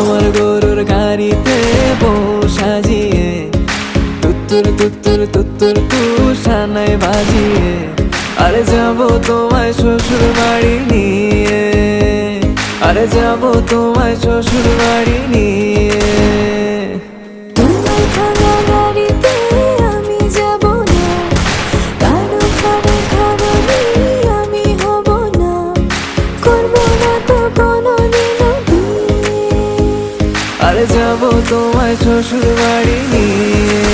আমার গরুর গাড়িতে বউ সাজিয়ে তুত্তুর তুত্তুর তুত্তুর তুষানায় বাজিয়ে আরে যাবো তোমায় শ্বশুর বাড়ি নিয়ে, আরে যাবো তোমায় শ্বশুর বাড়ি নিয়ে। তোমার ভাঙা গাড়িতে আমি যাব না, কারো কারো কারণে আমি হব না, করব না তো কোনোদিনও বিয়ে। আরে যাবো তোমায় শ্বশুর বাড়ি নিয়ে।